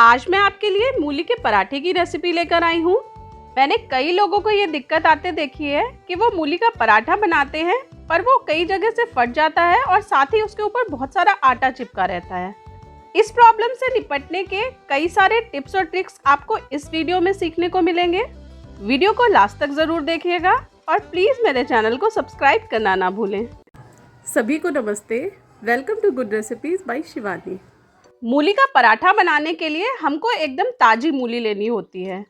आज मैं आपके लिए मूली के पराठे की रेसिपी लेकर आई हूँ। मैंने कई लोगों को ये दिक्कत आते देखी है कि वो मूली का पराठा बनाते हैं पर वो कई जगह से फट जाता है और साथ ही उसके ऊपर बहुत सारा आटा चिपका रहता है। इस प्रॉब्लम से निपटने के कई सारे टिप्स और ट्रिक्स आपको इस वीडियो में सीखने को मिलेंगे। वीडियो को लास्ट तक जरूर देखिएगा और प्लीज मेरे चैनल को सब्सक्राइब करना ना भूलें। सभी को नमस्ते, welcome to good recipes by Shivani. मूली का पराठा बनाने के लिए हमको एकदम ताजी मूली लेनी होती है,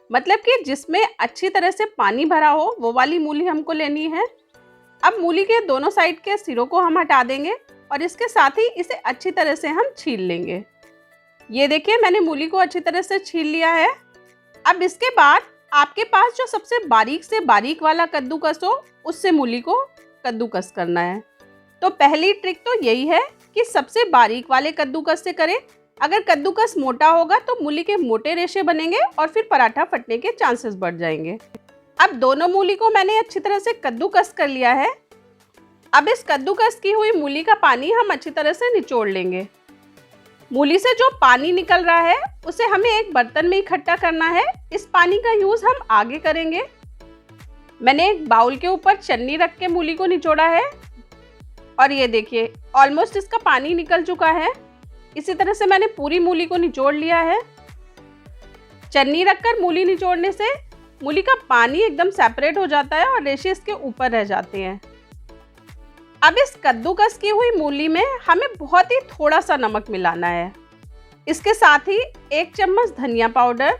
मतलब कि जिसमें अच्छी तरह से पानी भरा हो वो वाली मूली हमको लेनी है। अब मूली के दोनों साइड के सिरों को हम हटा देंगे और इसके साथ ही इसे अच्छी तरह से हम छील लेंगे। ये देखिए, मैंने मूली को अच्छी तरह से छील लिया है। अब इसके बाद आपके पास जो सबसे बारीक से बारीक वाला कद्दूकस हो उससे मूली को कद्दूकस करना है। तो पहली ट्रिक तो यही है कि सबसे बारीक वाले कद्दूकस से करें। अगर कद्दूकस मोटा होगा तो मूली के मोटे रेशे बनेंगे और फिर पराठा फटने के चांसेस बढ़ जाएंगे। अब दोनों मूली को मैंने अच्छी तरह से कद्दूकस कर लिया है। अब इस कद्दूकस की हुई मूली का पानी हम अच्छी तरह से निचोड़ लेंगे। मूली से जो पानी निकल रहा है उसे हमें एक बर्तन में इकट्ठा करना है। इस पानी का यूज हम आगे करेंगे। मैंने एक बाउल के ऊपर चन्नी रख के मूली को निचोड़ा है और ये देखिए, ऑलमोस्ट इसका पानी निकल चुका है। इसी तरह से मैंने पूरी मूली को निचोड़ लिया है। चन्नी रखकर मूली निचोड़ने से मूली का पानी एकदम सेपरेट हो जाता है और रेशे इसके ऊपर रह जाते हैं। अब इस कद्दूकस की हुई मूली में हमें बहुत ही थोड़ा सा नमक मिलाना है। इसके साथ ही 1 चम्मच धनिया पाउडर,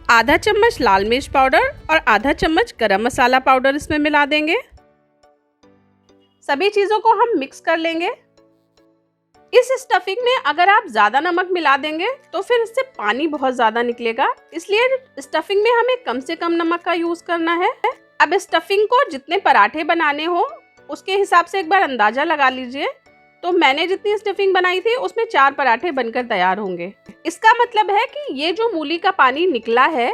आधा चम्मच लाल मिर्च पाउडर और आधा चम्मच गरम मसाला पाउडर इसमें मिला देंगे। सभी चीज़ों को हम मिक्स कर लेंगे। इस स्टफिंग में अगर आप ज़्यादा नमक मिला देंगे तो फिर इससे पानी बहुत ज़्यादा निकलेगा, इसलिए स्टफिंग में हमें कम से कम नमक का यूज़ करना है। अब स्टफिंग को जितने पराठे बनाने हो उसके हिसाब से एक बार अंदाज़ा लगा लीजिए। तो मैंने जितनी स्टफिंग बनाई थी उसमें 4 पराठे बनकर तैयार होंगे। इसका मतलब है कि ये जो मूली का पानी निकला है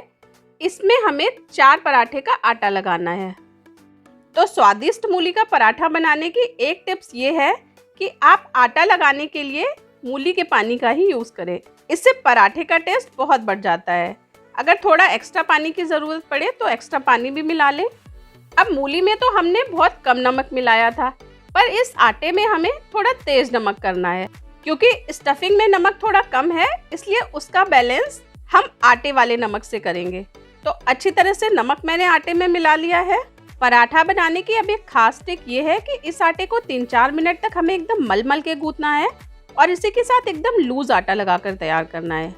इसमें हमें 4 पराठे का आटा लगाना है। तो स्वादिष्ट मूली का पराठा बनाने की एक टिप्स ये है कि आप आटा लगाने के लिए मूली के पानी का ही यूज़ करें। इससे पराठे का टेस्ट बहुत बढ़ जाता है। अगर थोड़ा एक्स्ट्रा पानी की ज़रूरत पड़े तो एक्स्ट्रा पानी भी मिला लें। अब मूली में तो हमने बहुत कम नमक मिलाया था, पर इस आटे में हमें थोड़ा तेज नमक करना है। क्योंकि स्टफिंग में नमक थोड़ा कम है, इसलिए उसका बैलेंस हम आटे वाले नमक से करेंगे। तो अच्छी तरह से नमक मैंने आटे में मिला लिया है। पराठा बनाने की अब एक खास ट्रिक ये है कि इस आटे को 3-4 मिनट तक हमें एकदम मल के गूंथना है और इसी के साथ एकदम लूज आटा लगाकर तैयार करना है।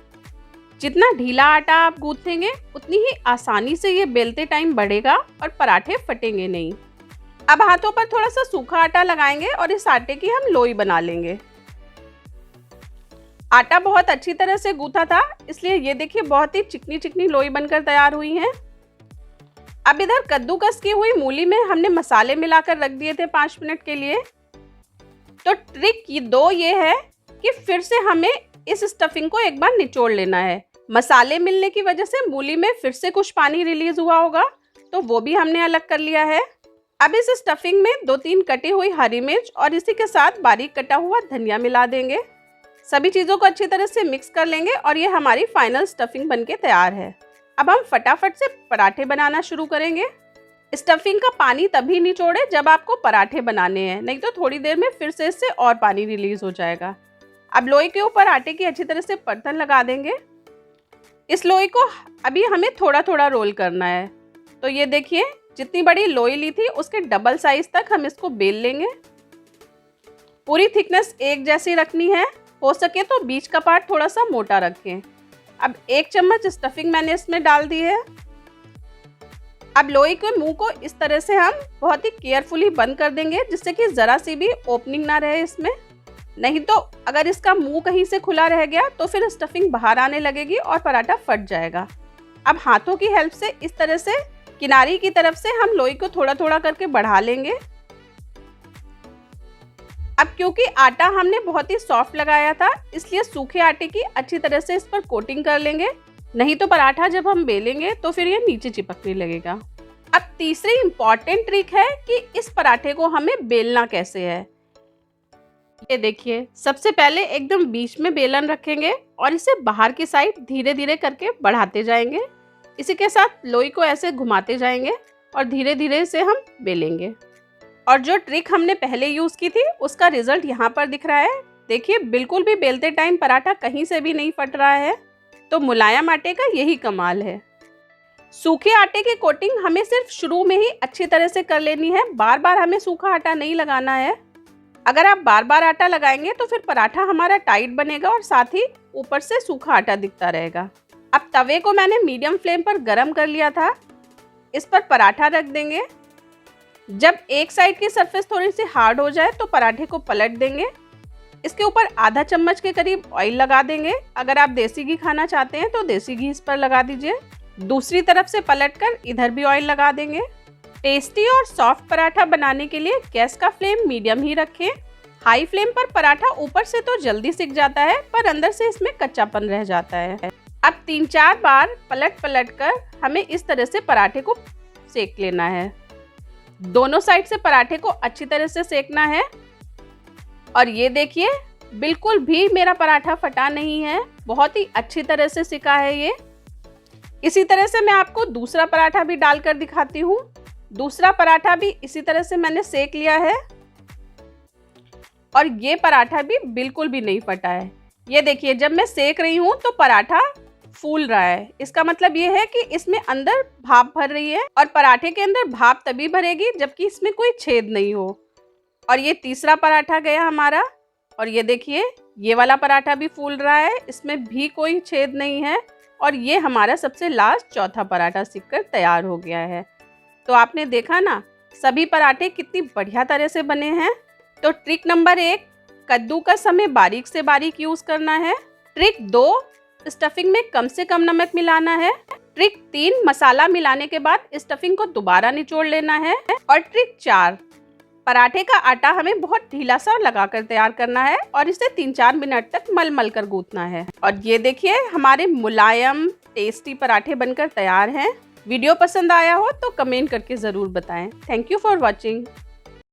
जितना ढीला आटा आप गूंथेंगे उतनी ही आसानी से ये बेलते टाइम बढ़ेगा और पराठे फटेंगे नहीं। अब हाथों पर थोड़ा सा सूखा आटा लगाएंगे और इस आटे की हम लोई बना लेंगे। आटा बहुत अच्छी तरह से गूंथा था, इसलिए ये देखिए बहुत ही चिकनी चिकनी लोई बनकर तैयार हुई है। अब इधर कद्दूकस की हुई मूली में हमने मसाले मिलाकर रख दिए थे 5 मिनट के लिए। तो ट्रिक ये है कि फिर से हमें इस स्टफिंग को एक बार निचोड़ लेना है। मसाले मिलने की वजह से मूली में फिर से कुछ पानी रिलीज हुआ होगा, तो वो भी हमने अलग कर लिया है। अब इस स्टफिंग में 2-3 कटी हुई हरी मिर्च और इसी के साथ बारीक कटा हुआ धनिया मिला देंगे। सभी चीज़ों को अच्छी तरह से मिक्स कर लेंगे और ये हमारी फाइनल स्टफिंग बनके तैयार है। अब हम फटाफट से पराठे बनाना शुरू करेंगे। स्टफिंग का पानी तभी निचोड़े जब आपको पराठे बनाने हैं, नहीं तो थोड़ी देर में फिर से इससे और पानी रिलीज हो जाएगा। अब लोई के ऊपर आटे की अच्छी तरह से परतन लगा देंगे। इस लोई को अभी हमें थोड़ा थोड़ा रोल करना है। तो ये देखिए, जितनी बड़ी लोई ली थी उसके डबल साइज तक हम इसको बेल लेंगे। पूरी थिकनेस एक जैसी रखनी है, हो सके तो बीच का पार्ट थोड़ा सा मोटा रखें। अब 1 चम्मच स्टफिंग मैंने इसमें डाल दी है। अब लोई के मुंह को इस तरह से हम बहुत ही केयरफुली बंद कर देंगे, जिससे कि जरा सी भी ओपनिंग ना रहे इसमें। नहीं तो अगर इसका मुंह कहीं से खुला रह गया तो फिर स्टफिंग बाहर आने लगेगी और पराठा फट जाएगा। अब हाथों की हेल्प से इस तरह से किनारी की तरफ से हम लोई को थोड़ा थोड़ा करके बढ़ा लेंगे। अब क्योंकि आटा हमने बहुत ही सॉफ्ट लगाया था, इसलिए सूखे आटे की अच्छी तरह से इस पर कोटिंग कर लेंगे, नहीं तो पराठा जब हम बेलेंगे तो फिर ये नीचे चिपकने लगेगा। अब तीसरी इम्पॉर्टेंट ट्रिक है कि इस पराठे को हमें बेलना कैसे है। ये देखिए, सबसे पहले एकदम बीच में बेलन रखेंगे और इसे बाहर की साइड धीरे धीरे करके बढ़ाते जाएंगे। इसी के साथ लोई को ऐसे घुमाते जाएंगे और धीरे धीरे इसे हम बेलेंगे। और जो ट्रिक हमने पहले यूज़ की थी उसका रिजल्ट यहाँ पर दिख रहा है। देखिए, बिल्कुल भी बेलते टाइम पराठा कहीं से भी नहीं फट रहा है। तो मुलायम आटे का यही कमाल है। सूखे आटे की कोटिंग हमें सिर्फ शुरू में ही अच्छी तरह से कर लेनी है, बार बार हमें सूखा आटा नहीं लगाना है। अगर आप बार बार आटा लगाएंगे तो फिर पराठा हमारा टाइट बनेगा और साथ ही ऊपर से सूखा आटा दिखता रहेगा। अब तवे को मैंने मीडियम फ्लेम पर गरम कर लिया था। इस पर पराठा रख देंगे। जब एक साइड की सरफेस थोड़ी सी हार्ड हो जाए तो पराठे को पलट देंगे। इसके ऊपर आधा चम्मच के करीब ऑयल लगा देंगे। अगर आप देसी घी खाना चाहते हैं तो देसी घी इस पर लगा दीजिए। दूसरी तरफ से पलटकर इधर भी ऑयल लगा देंगे। टेस्टी और सॉफ्ट पराठा बनाने के लिए गैस का फ्लेम मीडियम ही रखें। हाई फ्लेम पर पराठा ऊपर से तो जल्दी सिक जाता है पर अंदर से इसमें कच्चापन रह जाता है। अब 3-4 बार पलट कर हमें इस तरह से पराठे को सेक लेना है। दोनों साइड से पराठे को अच्छी तरह से सेकना है। और ये देखिए, बिल्कुल भी मेरा पराठा फटा नहीं है, बहुत ही अच्छी तरह से सिका है ये। इसी तरह से मैं आपको दूसरा पराठा भी डालकर दिखाती हूँ। दूसरा पराठा भी इसी तरह से मैंने सेक लिया है और ये पराठा भी बिल्कुल भी नहीं फटा है। ये देखिए, जब मैं सेक रही हूँ तो पराठा फूल रहा है। इसका मतलब ये है कि इसमें अंदर भाप भर रही है और पराठे के अंदर भाप तभी भरेगी जबकि इसमें कोई छेद नहीं हो। और ये तीसरा पराठा गया हमारा और ये देखिए, ये वाला पराठा भी फूल रहा है, इसमें भी कोई छेद नहीं है। और ये हमारा सबसे लास्ट चौथा पराठा सिककर तैयार हो गया है। तो आपने देखा ना, सभी पराठे कितनी बढ़िया तरह से बने हैं। तो ट्रिक नंबर 1, कद्दूकस हमें बारीक से बारीक यूज करना है। ट्रिक 2, स्टफिंग में कम से कम नमक मिलाना है। ट्रिक 3, मसाला मिलाने के बाद स्टफिंग को दोबारा निचोड़ लेना है। और ट्रिक 4, पराठे का आटा हमें बहुत ढीला सा लगाकर तैयार करना है और इसे 3-4 मिनट तक मल कर गूंथना है। और ये देखिए, हमारे मुलायम टेस्टी पराठे बनकर तैयार हैं। वीडियो पसंद आया हो तो कमेंट करके ज़रूर बताएं। Thank you for watching.